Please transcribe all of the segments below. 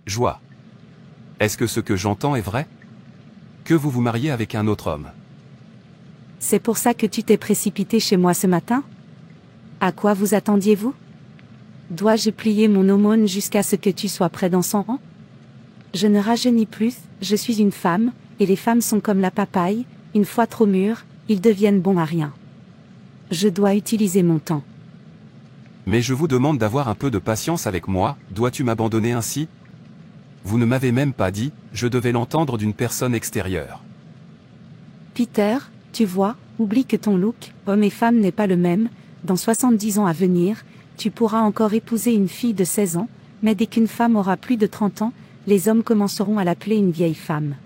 Joie. Est-ce que ce que j'entends est vrai? Que vous vous mariez avec un autre homme? C'est pour ça que tu t'es précipité chez moi ce matin? À quoi vous attendiez-vous? Dois-je plier mon aumône jusqu'à ce que tu sois près dans son rang? Je ne rajeunis plus, je suis une femme, et les femmes sont comme la papaye, une fois trop mûres, ils deviennent bons à rien. Je dois utiliser mon temps. Mais je vous demande d'avoir un peu de patience avec moi, dois-tu m'abandonner ainsi? Vous ne m'avez même pas dit, je devais l'entendre d'une personne extérieure. Peter, tu vois, oublie que ton look, homme et femme n'est pas le même, dans 70 ans à venir, tu pourras encore épouser une fille de 16 ans, mais dès qu'une femme aura plus de 30 ans, les hommes commenceront à l'appeler une vieille femme.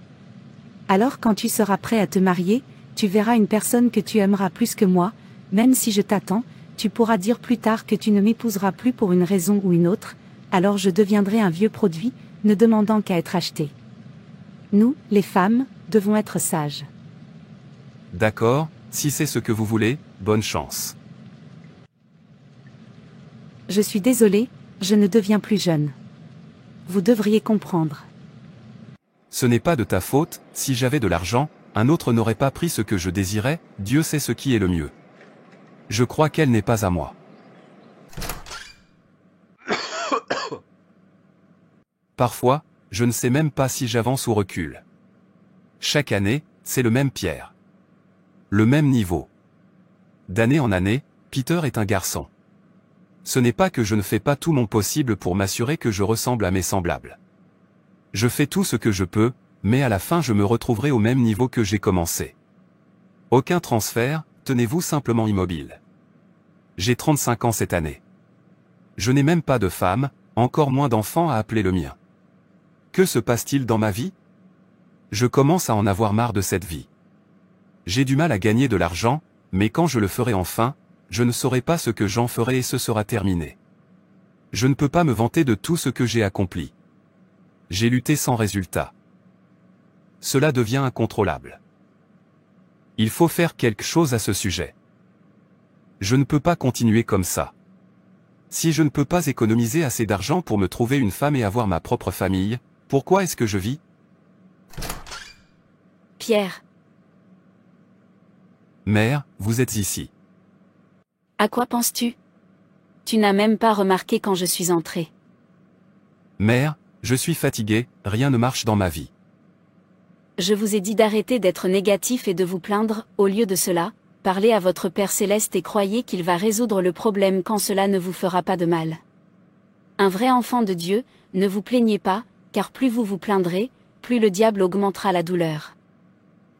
Alors quand tu seras prêt à te marier, tu verras une personne que tu aimeras plus que moi, même si je t'attends, tu pourras dire plus tard que tu ne m'épouseras plus pour une raison ou une autre, alors je deviendrai un vieux produit, ne demandant qu'à être acheté. Nous, les femmes, devons être sages. D'accord, si c'est ce que vous voulez, bonne chance. Je suis désolée, je ne deviens plus jeune. Vous devriez comprendre. Ce n'est pas de ta faute, si j'avais de l'argent, un autre n'aurait pas pris ce que je désirais, Dieu sait ce qui est le mieux. Je crois qu'elle n'est pas à moi. Parfois, je ne sais même pas si j'avance ou recule. Chaque année, c'est le même Pierre. Le même niveau. D'année en année, Peter est un garçon. Ce n'est pas que je ne fais pas tout mon possible pour m'assurer que je ressemble à mes semblables. Je fais tout ce que je peux, mais à la fin je me retrouverai au même niveau que j'ai commencé. Aucun transfert, tenez-vous simplement immobile. J'ai 35 ans cette année. Je n'ai même pas de femme, encore moins d'enfants à appeler le mien. Que se passe-t-il dans ma vie? Je commence à en avoir marre de cette vie. J'ai du mal à gagner de l'argent, mais quand je le ferai enfin, je ne saurai pas ce que j'en ferai et ce sera terminé. Je ne peux pas me vanter de tout ce que j'ai accompli. J'ai lutté sans résultat. Cela devient incontrôlable. Il faut faire quelque chose à ce sujet. Je ne peux pas continuer comme ça. Si je ne peux pas économiser assez d'argent pour me trouver une femme et avoir ma propre famille, pourquoi est-ce que je vis? Pierre. Mère, vous êtes ici. À quoi penses-tu? Tu n'as même pas remarqué quand je suis entrée. Mère, je suis fatigué, rien ne marche dans ma vie. Je vous ai dit d'arrêter d'être négatif et de vous plaindre, au lieu de cela, parlez à votre Père Céleste et croyez qu'il va résoudre le problème quand cela ne vous fera pas de mal. Un vrai enfant de Dieu, ne vous plaignez pas, car plus vous vous plaindrez, plus le diable augmentera la douleur.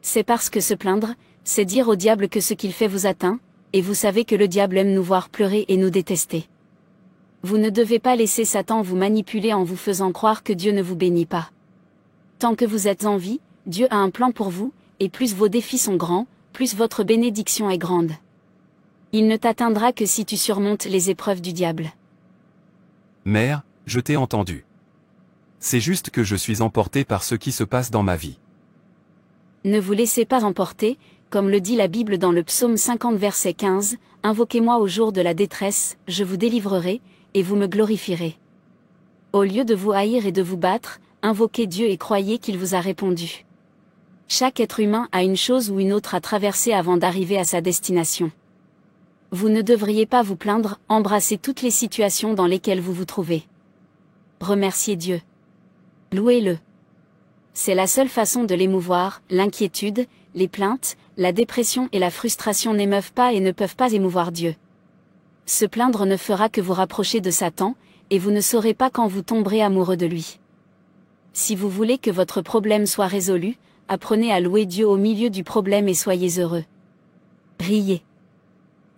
C'est parce que se plaindre, c'est dire au diable que ce qu'il fait vous atteint, et vous savez que le diable aime nous voir pleurer et nous détester. Vous ne devez pas laisser Satan vous manipuler en vous faisant croire que Dieu ne vous bénit pas. Tant que vous êtes en vie, Dieu a un plan pour vous, et plus vos défis sont grands, plus votre bénédiction est grande. Il ne t'atteindra que si tu surmontes les épreuves du diable. Mère, je t'ai entendu. C'est juste que je suis emporté par ce qui se passe dans ma vie. Ne vous laissez pas emporter, comme le dit la Bible dans le psaume 50 verset 15, « Invoquez-moi au jour de la détresse, je vous délivrerai, et vous me glorifierez. » Au lieu de vous haïr et de vous battre, invoquez Dieu et croyez qu'il vous a répondu. Chaque être humain a une chose ou une autre à traverser avant d'arriver à sa destination. Vous ne devriez pas vous plaindre, embrassez toutes les situations dans lesquelles vous vous trouvez. Remerciez Dieu. Louez-le. C'est la seule façon de l'émouvoir, l'inquiétude, les plaintes, la dépression et la frustration n'émeuvent pas et ne peuvent pas émouvoir Dieu. Se plaindre ne fera que vous rapprocher de Satan, et vous ne saurez pas quand vous tomberez amoureux de lui. Si vous voulez que votre problème soit résolu, apprenez à louer Dieu au milieu du problème et soyez heureux. Riez.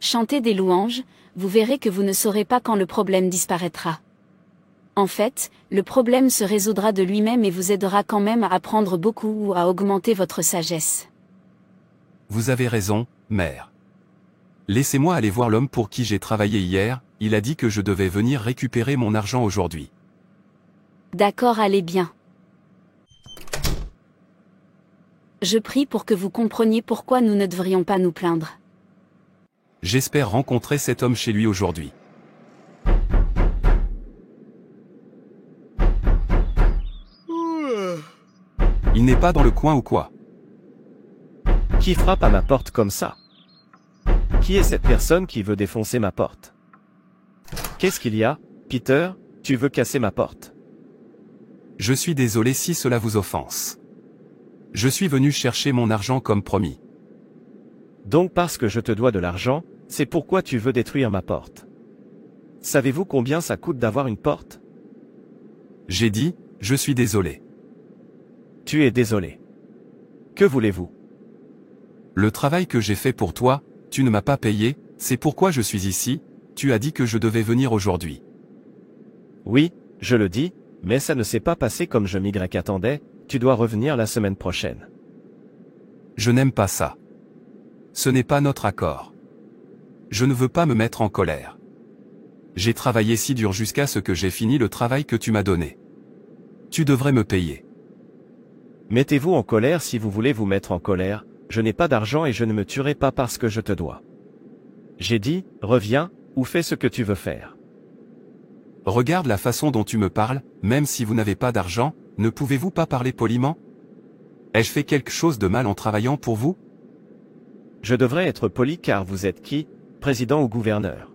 Chantez des louanges, vous verrez que vous ne saurez pas quand le problème disparaîtra. En fait, le problème se résoudra de lui-même et vous aidera quand même à apprendre beaucoup ou à augmenter votre sagesse. Vous avez raison, mère. Laissez-moi aller voir l'homme pour qui j'ai travaillé hier, il a dit que je devais venir récupérer mon argent aujourd'hui. D'accord, allez bien. Je prie pour que vous compreniez pourquoi nous ne devrions pas nous plaindre. J'espère rencontrer cet homme chez lui aujourd'hui. Il n'est pas dans le coin ou quoi? Qui frappe à ma porte comme ça? Qui est cette personne qui veut défoncer ma porte? Qu'est-ce qu'il y a, Peter? Tu veux casser ma porte? Je suis désolé si cela vous offense. Je suis venu chercher mon argent comme promis. Donc parce que je te dois de l'argent, c'est pourquoi tu veux détruire ma porte. Savez-vous combien ça coûte d'avoir une porte? J'ai dit, je suis désolé. Tu es désolé. Que voulez-vous? Le travail que j'ai fait pour toi, tu ne m'as pas payé, c'est pourquoi je suis ici, tu as dit que je devais venir aujourd'hui. Oui, je le dis, mais ça ne s'est pas passé comme je m'y attendais, tu dois revenir la semaine prochaine. Je n'aime pas ça. Ce n'est pas notre accord. Je ne veux pas me mettre en colère. J'ai travaillé si dur jusqu'à ce que j'ai fini le travail que tu m'as donné. Tu devrais me payer. Mettez-vous en colère si vous voulez vous mettre en colère, je n'ai pas d'argent et je ne me tuerai pas parce que je te dois. J'ai dit, reviens, ou fais ce que tu veux faire. Regarde la façon dont tu me parles, même si vous n'avez pas d'argent, ne pouvez-vous pas parler poliment? Ai-je fait quelque chose de mal en travaillant pour vous? Je devrais être poli car vous êtes qui, président ou gouverneur?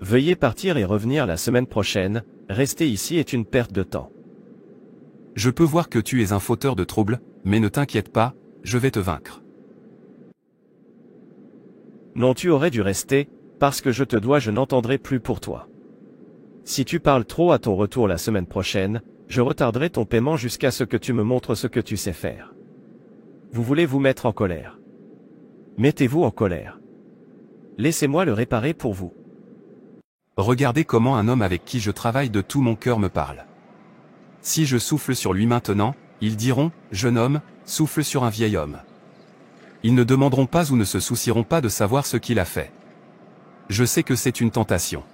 Veuillez partir et revenir la semaine prochaine, rester ici est une perte de temps. Je peux voir que tu es un fauteur de troubles, mais ne t'inquiète pas, je vais te vaincre. Non, tu aurais dû rester, parce que je te dois, je n'entendrai plus pour toi. Si tu parles trop à ton retour la semaine prochaine, je retarderai ton paiement jusqu'à ce que tu me montres ce que tu sais faire. Vous voulez vous mettre en colère. Mettez-vous en colère. Laissez-moi le réparer pour vous. Regardez comment un homme avec qui je travaille de tout mon cœur me parle. Si je souffle sur lui maintenant, ils diront, jeune homme, souffle sur un vieil homme. Ils ne demanderont pas ou ne se soucieront pas de savoir ce qu'il a fait. Je sais que c'est une tentation.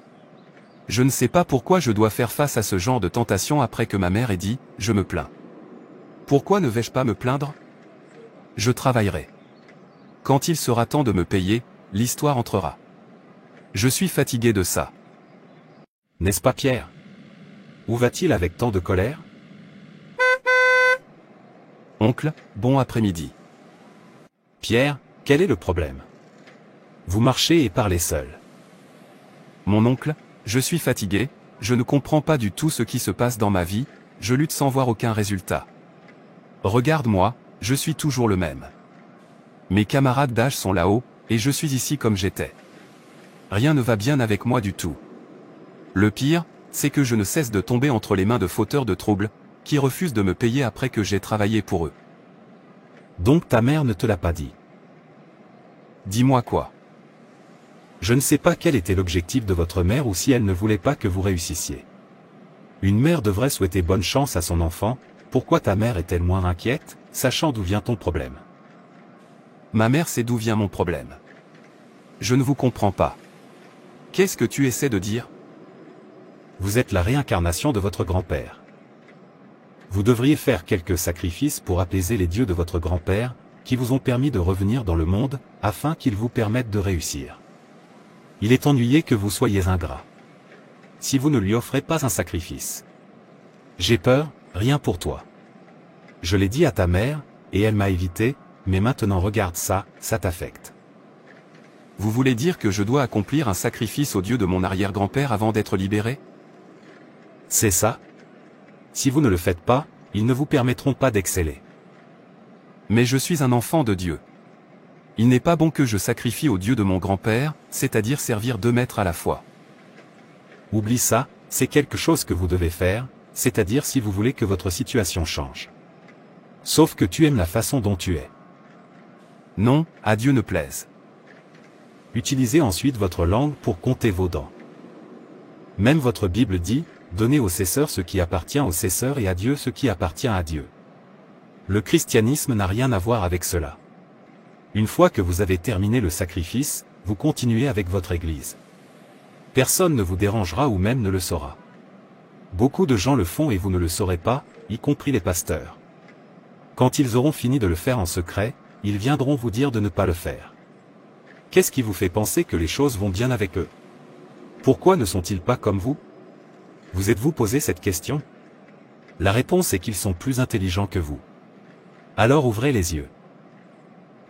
Je ne sais pas pourquoi je dois faire face à ce genre de tentation après que ma mère ait dit, je me plains. Pourquoi ne vais-je pas me plaindre? Je travaillerai. Quand il sera temps de me payer, l'histoire entrera. Je suis fatigué de ça. N'est-ce pas Pierre? Où va-t-il avec tant de colère? Oncle, bon après-midi. Pierre, quel est le problème? Vous marchez et parlez seul. Mon oncle, je suis fatigué, je ne comprends pas du tout ce qui se passe dans ma vie, je lutte sans voir aucun résultat. Regarde-moi, je suis toujours le même. Mes camarades d'âge sont là-haut, et je suis ici comme j'étais. Rien ne va bien avec moi du tout. Le pire, c'est que je ne cesse de tomber entre les mains de fauteurs de troubles, qui refusent de me payer après que j'ai travaillé pour eux. Donc ta mère ne te l'a pas dit? Dis-moi quoi? Je ne sais pas quel était l'objectif de votre mère ou si elle ne voulait pas que vous réussissiez. Une mère devrait souhaiter bonne chance à son enfant, pourquoi ta mère est-elle moins inquiète, sachant d'où vient ton problème? Ma mère sait d'où vient mon problème. Je ne vous comprends pas. Qu'est-ce que tu essaies de dire? Vous êtes la réincarnation de votre grand-père. Vous devriez faire quelques sacrifices pour apaiser les dieux de votre grand-père, qui vous ont permis de revenir dans le monde, afin qu'ils vous permettent de réussir. Il est ennuyé que vous soyez ingrat. Si vous ne lui offrez pas un sacrifice. J'ai peur, rien pour toi. Je l'ai dit à ta mère, et elle m'a évité, mais maintenant regarde ça, ça t'affecte. Vous voulez dire que je dois accomplir un sacrifice au dieu de mon arrière-grand-père avant d'être libéré? C'est ça. Si vous ne le faites pas, ils ne vous permettront pas d'exceller. Mais je suis un enfant de Dieu. Il n'est pas bon que je sacrifie au Dieu de mon grand-père, c'est-à-dire servir 2 maîtres à la fois. Oublie ça, c'est quelque chose que vous devez faire, c'est-à-dire si vous voulez que votre situation change. Sauf que tu aimes la façon dont tu es. Non, à Dieu ne plaise. Utilisez ensuite votre langue pour compter vos dents. Même votre Bible dit, donnez au cesseur ce qui appartient au cesseur et à Dieu ce qui appartient à Dieu. Le christianisme n'a rien à voir avec cela. Une fois que vous avez terminé le sacrifice, vous continuez avec votre église. Personne ne vous dérangera ou même ne le saura. Beaucoup de gens le font et vous ne le saurez pas, y compris les pasteurs. Quand ils auront fini de le faire en secret, ils viendront vous dire de ne pas le faire. Qu'est-ce qui vous fait penser que les choses vont bien avec eux? Pourquoi ne sont-ils pas comme vous? Vous êtes-vous posé cette question? La réponse est qu'ils sont plus intelligents que vous. Alors ouvrez les yeux.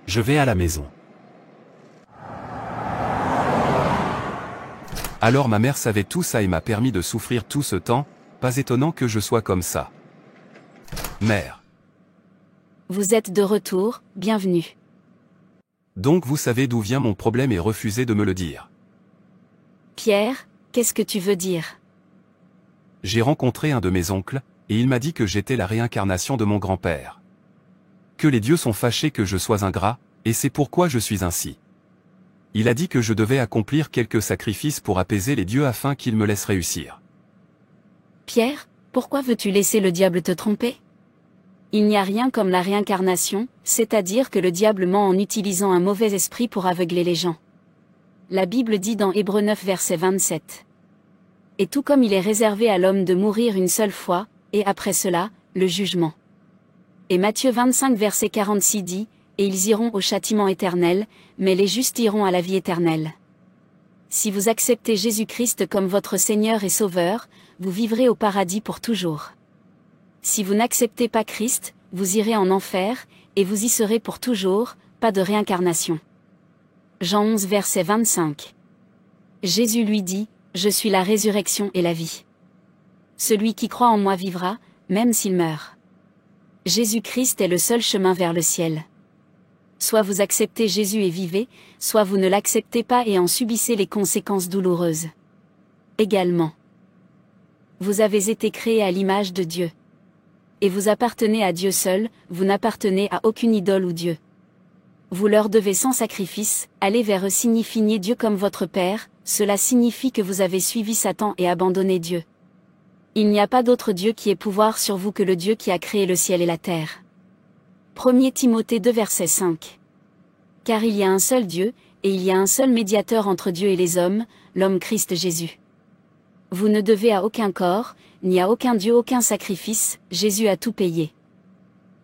Je vais à la maison. Alors ma mère savait tout ça et m'a permis de souffrir tout ce temps, pas étonnant que je sois comme ça. Mère. Vous êtes de retour, bienvenue. Donc vous savez d'où vient mon problème et refusez de me le dire. Pierre, qu'est-ce que tu veux dire? J'ai rencontré un de mes oncles, et il m'a dit que j'étais la réincarnation de mon grand-père. Que les dieux sont fâchés que je sois ingrat, et c'est pourquoi je suis ainsi. Il a dit que je devais accomplir quelques sacrifices pour apaiser les dieux afin qu'ils me laissent réussir. Pierre, pourquoi veux-tu laisser le diable te tromper? Il n'y a rien comme la réincarnation, c'est-à-dire que le diable ment en utilisant un mauvais esprit pour aveugler les gens. La Bible dit dans Hébreux 9 verset 27. Et tout comme il est réservé à l'homme de mourir une seule fois, et après cela, le jugement. Et Matthieu 25 verset 46 dit, et ils iront au châtiment éternel, mais les justes iront à la vie éternelle. Si vous acceptez Jésus-Christ comme votre Seigneur et Sauveur, vous vivrez au paradis pour toujours. Si vous n'acceptez pas Christ, vous irez en enfer, et vous y serez pour toujours, pas de réincarnation. Jean 11 verset 25. Jésus lui dit, je suis la résurrection et la vie. Celui qui croit en moi vivra, même s'il meurt. Jésus-Christ est le seul chemin vers le ciel. Soit vous acceptez Jésus et vivez, soit vous ne l'acceptez pas et en subissez les conséquences douloureuses. Également. Vous avez été créé à l'image de Dieu. Et vous appartenez à Dieu seul, vous n'appartenez à aucune idole ou Dieu. Vous leur devez sans sacrifice, aller vers eux signifie nier Dieu comme votre Père, cela signifie que vous avez suivi Satan et abandonné Dieu. Il n'y a pas d'autre Dieu qui ait pouvoir sur vous que le Dieu qui a créé le ciel et la terre. 1 Timothée 2 verset 5. Car il y a un seul Dieu, et il y a un seul médiateur entre Dieu et les hommes, l'homme Christ Jésus. Vous ne devez à aucun corps, ni à aucun Dieu aucun sacrifice, Jésus a tout payé.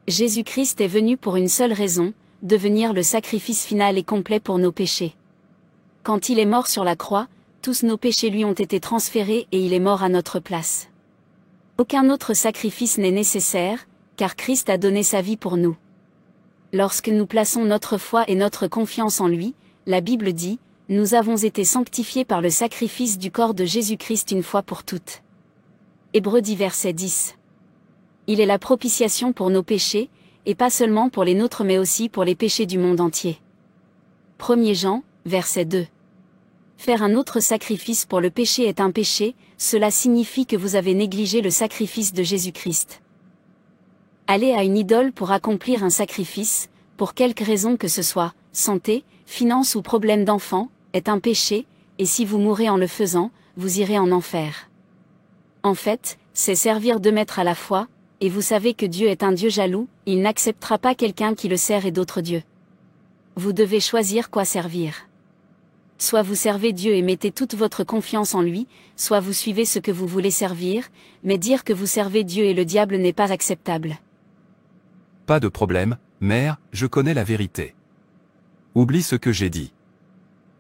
Jésus-Christ est venu pour une seule raison, devenir le sacrifice final et complet pour nos péchés. Quand il est mort sur la croix, tous nos péchés lui ont été transférés et il est mort à notre place. Aucun autre sacrifice n'est nécessaire, car Christ a donné sa vie pour nous. Lorsque nous plaçons notre foi et notre confiance en lui, la Bible dit, nous avons été sanctifiés par le sacrifice du corps de Jésus-Christ une fois pour toutes. Hébreux 10 verset 10. Il est la propitiation pour nos péchés, et pas seulement pour les nôtres mais aussi pour les péchés du monde entier. 1 Jean, verset 2. Faire un autre sacrifice pour le péché est un péché, cela signifie que vous avez négligé le sacrifice de Jésus-Christ. Aller à une idole pour accomplir un sacrifice, pour quelque raison que ce soit, santé, finances ou problème d'enfant, est un péché, et si vous mourrez en le faisant, vous irez en enfer. En fait, c'est servir deux maîtres à la fois, et vous savez que Dieu est un Dieu jaloux, il n'acceptera pas quelqu'un qui le sert et d'autres dieux. Vous devez choisir quoi servir. Soit vous servez Dieu et mettez toute votre confiance en lui, soit vous suivez ce que vous voulez servir, mais dire que vous servez Dieu et le diable n'est pas acceptable. Pas de problème, mère, je connais la vérité. Oublie ce que j'ai dit.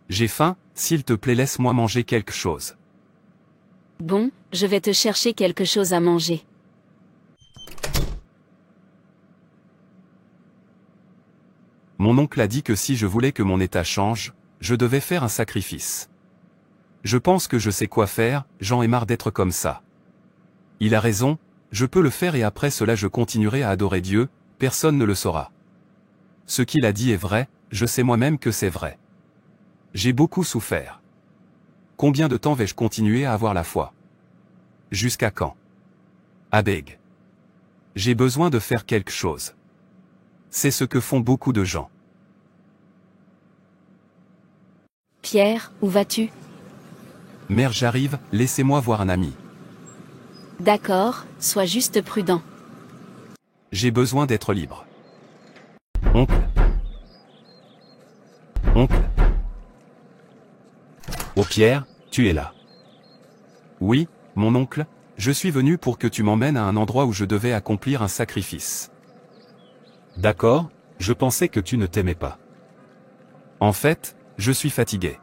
J'ai faim, s'il te plaît laisse-moi manger quelque chose. Bon, je vais te chercher quelque chose à manger. Mon oncle a dit que si je voulais que mon état change, je devais faire un sacrifice. Je pense que je sais quoi faire, j'en ai marre d'être comme ça. Il a raison, je peux le faire et après cela je continuerai à adorer Dieu, personne ne le saura. Ce qu'il a dit est vrai, je sais moi-même que c'est vrai. J'ai beaucoup souffert. Combien de temps vais-je continuer à avoir la foi? Jusqu'à quand? Abeg. J'ai besoin de faire quelque chose. C'est ce que font beaucoup de gens. Pierre, où vas-tu? Mère, j'arrive, laissez-moi voir un ami. D'accord, sois juste prudent. J'ai besoin d'être libre. Oncle. Oncle. Oh Pierre, tu es là. Oui, mon oncle, je suis venu pour que tu m'emmènes à un endroit où je devais accomplir un sacrifice. D'accord, je pensais que tu ne t'aimais pas. En fait, je suis fatigué.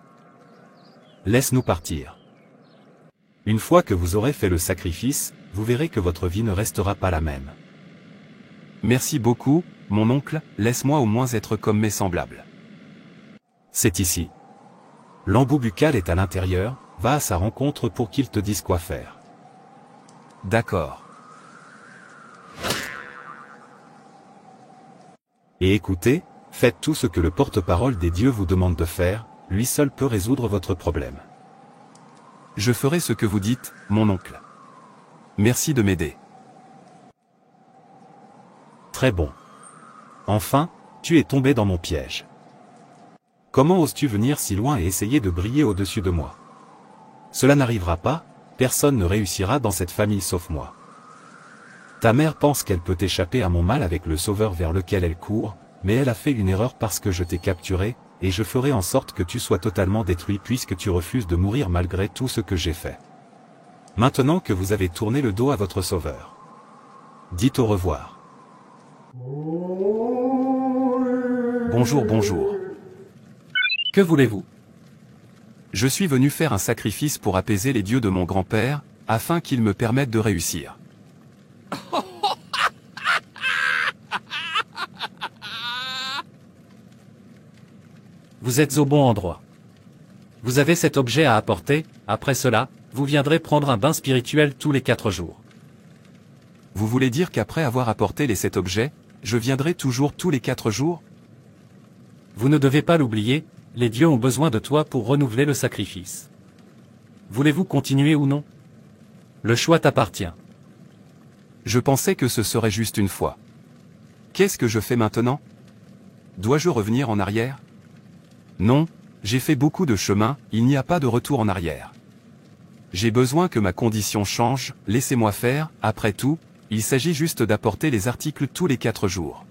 Laisse-nous partir. Une fois que vous aurez fait le sacrifice, vous verrez que votre vie ne restera pas la même. Merci beaucoup, mon oncle, laisse-moi au moins être comme mes semblables. C'est ici. L'embout buccal est à l'intérieur, va à sa rencontre pour qu'il te dise quoi faire. D'accord. Et écoutez, faites tout ce que le porte-parole des dieux vous demande de faire, lui seul peut résoudre votre problème. Je ferai ce que vous dites, mon oncle. Merci de m'aider. Très bon. Enfin, tu es tombé dans mon piège. Comment oses-tu venir si loin et essayer de briller au-dessus de moi? Cela n'arrivera pas, personne ne réussira dans cette famille sauf moi. Ta mère pense qu'elle peut échapper à mon mal avec le sauveur vers lequel elle court, mais elle a fait une erreur parce que je t'ai capturé, et je ferai en sorte que tu sois totalement détruit puisque tu refuses de mourir malgré tout ce que j'ai fait. Maintenant que vous avez tourné le dos à votre sauveur, dites au revoir. Bonjour, bonjour. Que voulez-vous? Je suis venu faire un sacrifice pour apaiser les dieux de mon grand-père, afin qu'ils me permettent de réussir. Vous êtes au bon endroit. Vous avez cet objet à apporter, après cela, vous viendrez prendre un bain spirituel tous les 4 jours. Vous voulez dire qu'après avoir apporté les 7 objets, je viendrai toujours tous les 4 jours? Vous ne devez pas l'oublier, les dieux ont besoin de toi pour renouveler le sacrifice. Voulez-vous continuer ou non? Le choix t'appartient. Je pensais que ce serait juste une fois. Qu'est-ce que je fais maintenant? Dois-je revenir en arrière? Non, j'ai fait beaucoup de chemin, il n'y a pas de retour en arrière. J'ai besoin que ma condition change, laissez-moi faire, après tout, il s'agit juste d'apporter les articles tous les 4 jours.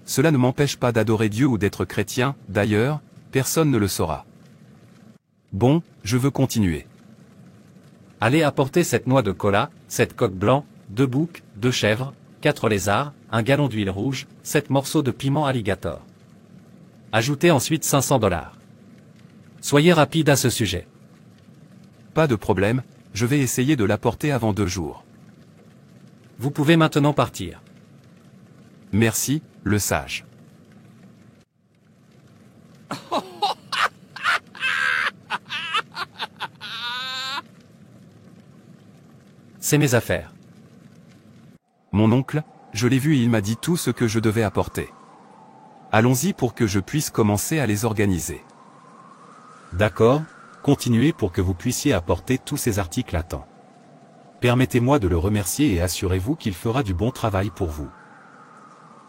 Cela ne m'empêche pas d'adorer Dieu ou d'être chrétien, d'ailleurs, personne ne le saura. Bon, je veux continuer. Allez apporter cette noix de cola, 7 coqs blancs, 2 boucs, 2 chèvres, 4 lézards, un gallon d'huile rouge, 7 morceaux de piment alligator. Ajoutez ensuite $500. Soyez rapide à ce sujet. Pas de problème, je vais essayer de l'apporter avant 2 jours. Vous pouvez maintenant partir. Merci, le sage. C'est mes affaires. Mon oncle, je l'ai vu et il m'a dit tout ce que je devais apporter. Allons-y pour que je puisse commencer à les organiser. D'accord, continuez pour que vous puissiez apporter tous ces articles à temps. Permettez-moi de le remercier et assurez-vous qu'il fera du bon travail pour vous.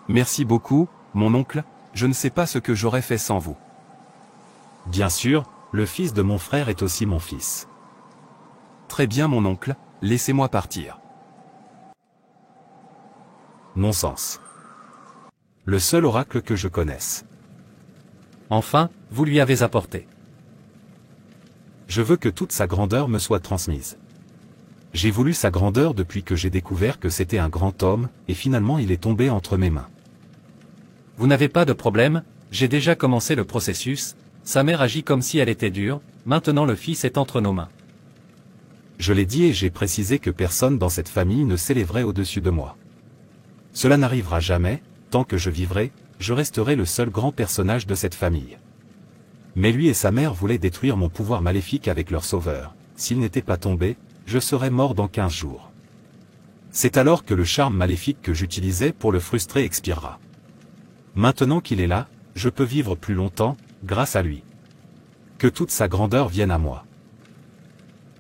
Merci beaucoup, mon oncle, je ne sais pas ce que j'aurais fait sans vous. Bien sûr, le fils de mon frère est aussi mon fils. Très bien mon oncle, laissez-moi partir. Non-sens. Le seul oracle que je connaisse. Enfin, vous lui avez apporté. Je veux que toute sa grandeur me soit transmise. J'ai voulu sa grandeur depuis que j'ai découvert que c'était un grand homme, et finalement il est tombé entre mes mains. Vous n'avez pas de problème, j'ai déjà commencé le processus, sa mère agit comme si elle était dure, maintenant le fils est entre nos mains. Je l'ai dit et j'ai précisé que personne dans cette famille ne s'élèverait au-dessus de moi. Cela n'arrivera jamais, tant que je vivrai, je resterai le seul grand personnage de cette famille. Mais lui et sa mère voulaient détruire mon pouvoir maléfique avec leur sauveur. S'il n'était pas tombé, je serais mort dans 15 jours. C'est alors que le charme maléfique que j'utilisais pour le frustrer expirera. Maintenant qu'il est là, je peux vivre plus longtemps, grâce à lui. Que toute sa grandeur vienne à moi.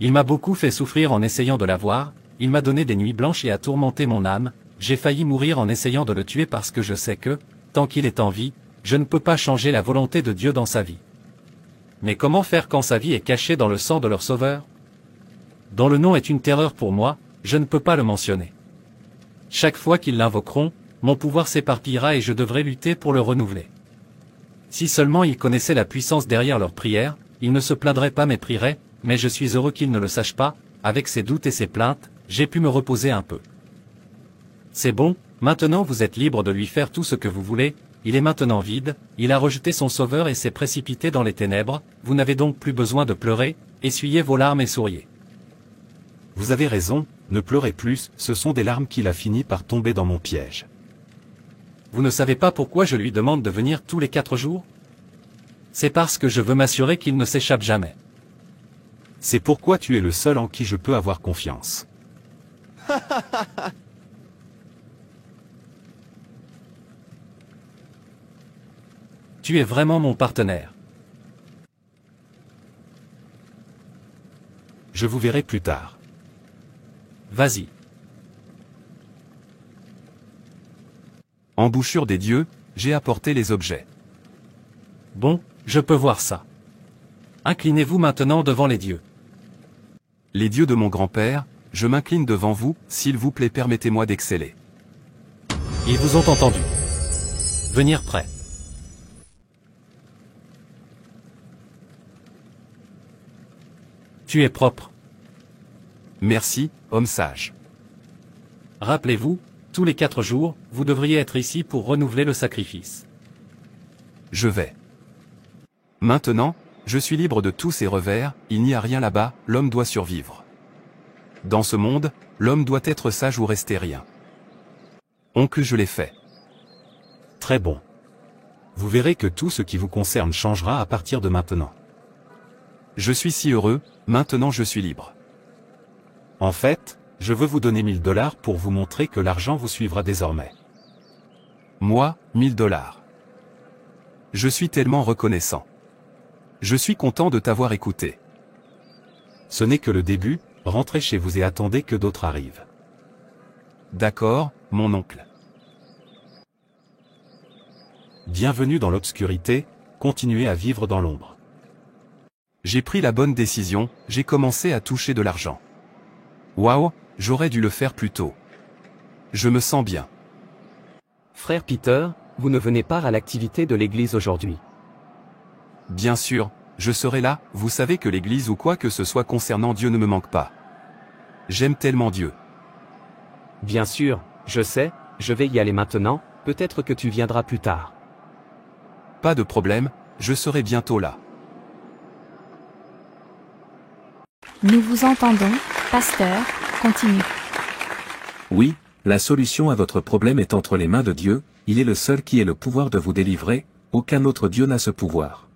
Il m'a beaucoup fait souffrir en essayant de l'avoir, il m'a donné des nuits blanches et a tourmenté mon âme, j'ai failli mourir en essayant de le tuer parce que je sais que, tant qu'il est en vie, je ne peux pas changer la volonté de Dieu dans sa vie. Mais comment faire quand sa vie est cachée dans le sang de leur sauveur? Dont le nom est une terreur pour moi, je ne peux pas le mentionner. Chaque fois qu'ils l'invoqueront, mon pouvoir s'éparpillera et je devrai lutter pour le renouveler. Si seulement ils connaissaient la puissance derrière leurs prières, ils ne se plaindraient pas mais prieraient, mais je suis heureux qu'ils ne le sachent pas, avec ses doutes et ses plaintes, j'ai pu me reposer un peu. C'est bon, maintenant vous êtes libre de lui faire tout ce que vous voulez, il est maintenant vide, il a rejeté son sauveur et s'est précipité dans les ténèbres, vous n'avez donc plus besoin de pleurer, essuyez vos larmes et souriez. Vous avez raison, ne pleurez plus, ce sont des larmes qu'il a fini par tomber dans mon piège. vous ne savez pas pourquoi je lui demande de venir tous les 4 jours? C'est parce que je veux m'assurer qu'il ne s'échappe jamais. C'est pourquoi tu es le seul en qui je peux avoir confiance. Tu es vraiment mon partenaire. Je vous verrai plus tard. Vas-y. Embouchure des dieux, j'ai apporté les objets. Bon, je peux voir ça. Inclinez-vous maintenant devant les dieux. Les dieux de mon grand-père, je m'incline devant vous, s'il vous plaît permettez-moi d'exceller. Ils vous ont entendu. Venir prêt. Tu es propre. Merci, homme sage. Rappelez-vous, tous les 4 jours, vous devriez être ici pour renouveler le sacrifice. Je vais. Maintenant, je suis libre de tous ces revers, il n'y a rien là-bas, l'homme doit survivre. Dans ce monde, l'homme doit être sage ou rester rien. Oncle, je l'ai fait. Très bon. Vous verrez que tout ce qui vous concerne changera à partir de maintenant. Je suis si heureux, maintenant je suis libre. En fait, je veux vous donner 1000 $ pour vous montrer que l'argent vous suivra désormais. Moi, 1000 $. Je suis tellement reconnaissant. Je suis content de t'avoir écouté. Ce n'est que le début, rentrez chez vous et attendez que d'autres arrivent. D'accord, mon oncle. Bienvenue dans l'obscurité, continuez à vivre dans l'ombre. J'ai pris la bonne décision, j'ai commencé à toucher de l'argent. Waouh, j'aurais dû le faire plus tôt. Je me sens bien. Frère Peter, vous ne venez pas à l'activité de l'église aujourd'hui. Bien sûr, je serai là, vous savez que l'église ou quoi que ce soit concernant Dieu ne me manque pas. J'aime tellement Dieu. Bien sûr, je sais, je vais y aller maintenant, peut-être que tu viendras plus tard. Pas de problème, je serai bientôt là. Nous vous entendons, pasteur, continue. Oui, la solution à votre problème est entre les mains de Dieu, il est le seul qui ait le pouvoir de vous délivrer, aucun autre Dieu n'a ce pouvoir.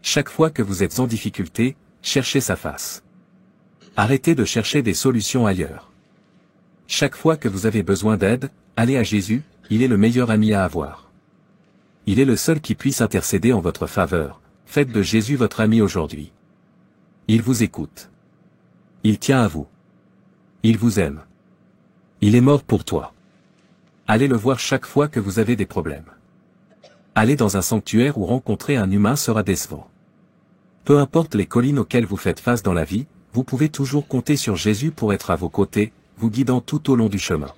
Chaque fois que vous êtes en difficulté, cherchez sa face. Arrêtez de chercher des solutions ailleurs. Chaque fois que vous avez besoin d'aide, allez à Jésus, il est le meilleur ami à avoir. Il est le seul qui puisse intercéder en votre faveur, faites de Jésus votre ami aujourd'hui. Il vous écoute. Il tient à vous. Il vous aime. Il est mort pour toi. Allez le voir chaque fois que vous avez des problèmes. Aller dans un sanctuaire ou rencontrer un humain sera décevant. Peu importe les collines auxquelles vous faites face dans la vie, vous pouvez toujours compter sur Jésus pour être à vos côtés, vous guidant tout au long du chemin.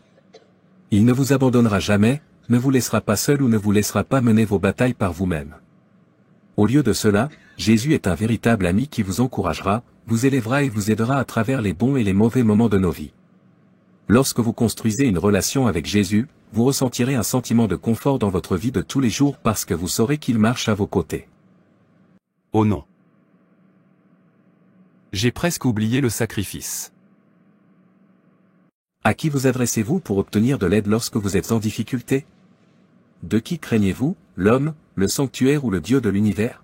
Il ne vous abandonnera jamais, ne vous laissera pas seul ou ne vous laissera pas mener vos batailles par vous-même. Au lieu de cela, Jésus est un véritable ami qui vous encouragera, vous élèvera et vous aidera à travers les bons et les mauvais moments de nos vies. Lorsque vous construisez une relation avec Jésus, vous ressentirez un sentiment de confort dans votre vie de tous les jours parce que vous saurez qu'il marche à vos côtés. Oh non. J'ai presque oublié le sacrifice. À qui vous adressez-vous pour obtenir de l'aide lorsque vous êtes en difficulté? De qui craignez-vous, l'homme, le sanctuaire ou le Dieu de l'univers?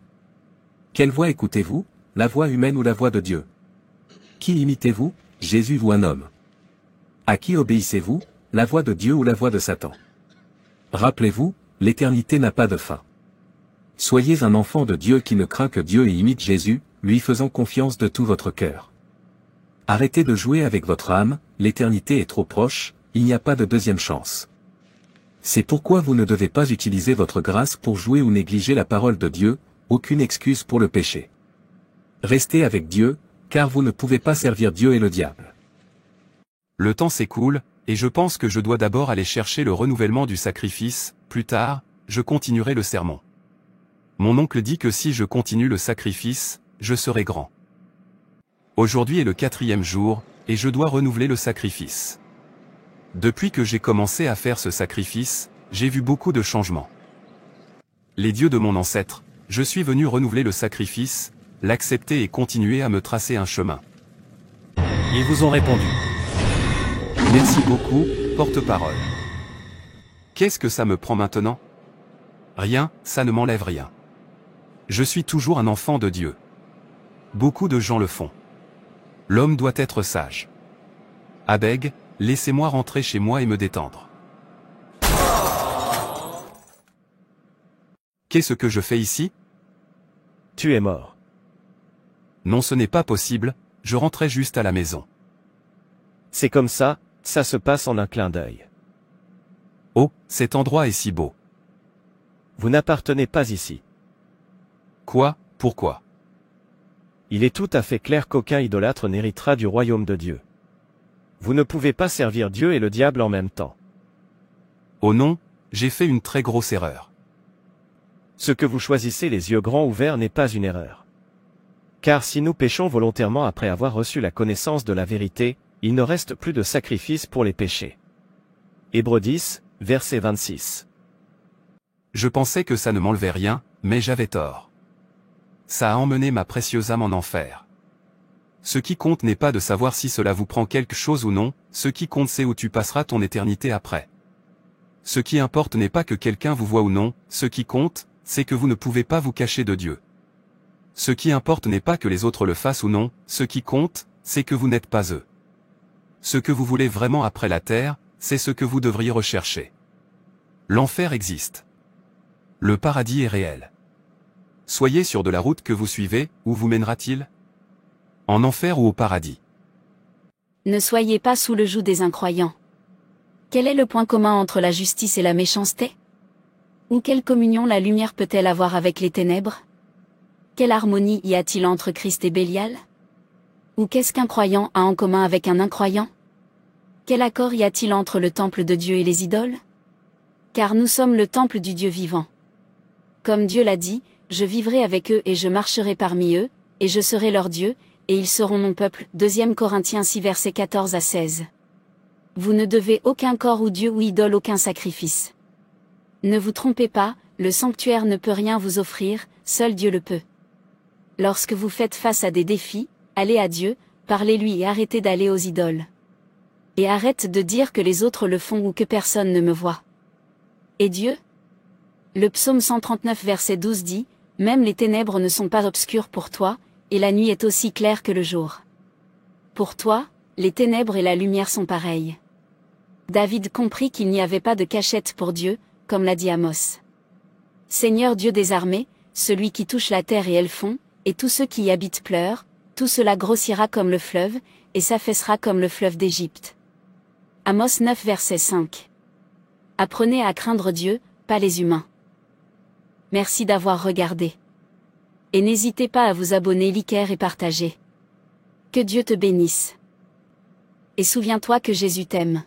Quelle voix écoutez-vous, la voix humaine ou la voix de Dieu? Qui imitez-vous, Jésus ou un homme? À qui obéissez-vous, la voix de Dieu ou la voix de Satan? Rappelez-vous, l'éternité n'a pas de fin. Soyez un enfant de Dieu qui ne craint que Dieu et imite Jésus, lui faisant confiance de tout votre cœur. Arrêtez de jouer avec votre âme, l'éternité est trop proche, il n'y a pas de deuxième chance. C'est pourquoi vous ne devez pas utiliser votre grâce pour jouer ou négliger la parole de Dieu, aucune excuse pour le péché. Restez avec Dieu, car vous ne pouvez pas servir Dieu et le diable. Le temps s'écoule, et je pense que je dois d'abord aller chercher le renouvellement du sacrifice, plus tard, je continuerai le sermon. Mon oncle dit que si je continue le sacrifice, je serai grand. Aujourd'hui est le 4e jour, et je dois renouveler le sacrifice. Depuis que j'ai commencé à faire ce sacrifice, j'ai vu beaucoup de changements. Les dieux de mon ancêtre, je suis venu renouveler le sacrifice, l'accepter et continuer à me tracer un chemin. Ils vous ont répondu. Merci beaucoup, porte-parole. Qu'est-ce que ça me prend maintenant? Rien, ça ne m'enlève rien. Je suis toujours un enfant de Dieu. Beaucoup de gens le font. L'homme doit être sage. Abeg, laissez-moi rentrer chez moi et me détendre. Qu'est-ce que je fais ici? Tu es mort. Non, ce n'est pas possible, je rentrais juste à la maison. C'est comme ça se passe en un clin d'œil. Oh, cet endroit est si beau. Vous n'appartenez pas ici. Quoi? Pourquoi? Il est tout à fait clair qu'aucun idolâtre n'héritera du royaume de Dieu. Vous ne pouvez pas servir Dieu et le diable en même temps. Oh non, j'ai fait une très grosse erreur. Ce que vous choisissez les yeux grands ouverts n'est pas une erreur. Car si nous péchons volontairement après avoir reçu la connaissance de la vérité, il ne reste plus de sacrifice pour les péchés. Hébreux 10, verset 26. Je pensais que ça ne m'enlevait rien, mais j'avais tort. Ça a emmené ma précieuse âme en enfer. Ce qui compte n'est pas de savoir si cela vous prend quelque chose ou non, ce qui compte c'est où tu passeras ton éternité après. Ce qui importe n'est pas que quelqu'un vous voit ou non, ce qui compte, c'est que vous ne pouvez pas vous cacher de Dieu. Ce qui importe n'est pas que les autres le fassent ou non, ce qui compte, c'est que vous n'êtes pas eux. Ce que vous voulez vraiment après la terre, c'est ce que vous devriez rechercher. L'enfer existe. Le paradis est réel. Soyez sûr de la route que vous suivez, où vous mènera-t-il? En enfer ou au paradis? Ne soyez pas sous le joug des incroyants. Quel est le point commun entre la justice et la méchanceté? Ou quelle communion la lumière peut-elle avoir avec les ténèbres? Quelle harmonie y a-t-il entre Christ et Bélial? Ou qu'est-ce qu'un croyant a en commun avec un incroyant? Quel accord y a-t-il entre le temple de Dieu et les idoles? Car nous sommes le temple du Dieu vivant. Comme Dieu l'a dit, je vivrai avec eux et je marcherai parmi eux, et je serai leur Dieu, et ils seront mon peuple. 2 Corinthiens 6 versets 14 à 16. Vous ne devez aucun corps ou Dieu ou idole, aucun sacrifice. Ne vous trompez pas, le sanctuaire ne peut rien vous offrir, seul Dieu le peut. Lorsque vous faites face à des défis, allez à Dieu, parlez-lui et arrêtez d'aller aux idoles. Et arrête de dire que les autres le font ou que personne ne me voit. Et Dieu? Le psaume 139 verset 12 dit, « Même les ténèbres ne sont pas obscures pour toi, et la nuit est aussi claire que le jour. » Pour toi, les ténèbres et la lumière sont pareilles. David comprit qu'il n'y avait pas de cachette pour Dieu, comme l'a dit Amos. Seigneur Dieu des armées, celui qui touche la terre et elle fond, et tous ceux qui y habitent pleurent, tout cela grossira comme le fleuve, et s'affaissera comme le fleuve d'Égypte. Amos 9 verset 5. Apprenez à craindre Dieu, pas les humains. Merci d'avoir regardé. Et n'hésitez pas à vous abonner, liker et partager. Que Dieu te bénisse. Et souviens-toi que Jésus t'aime.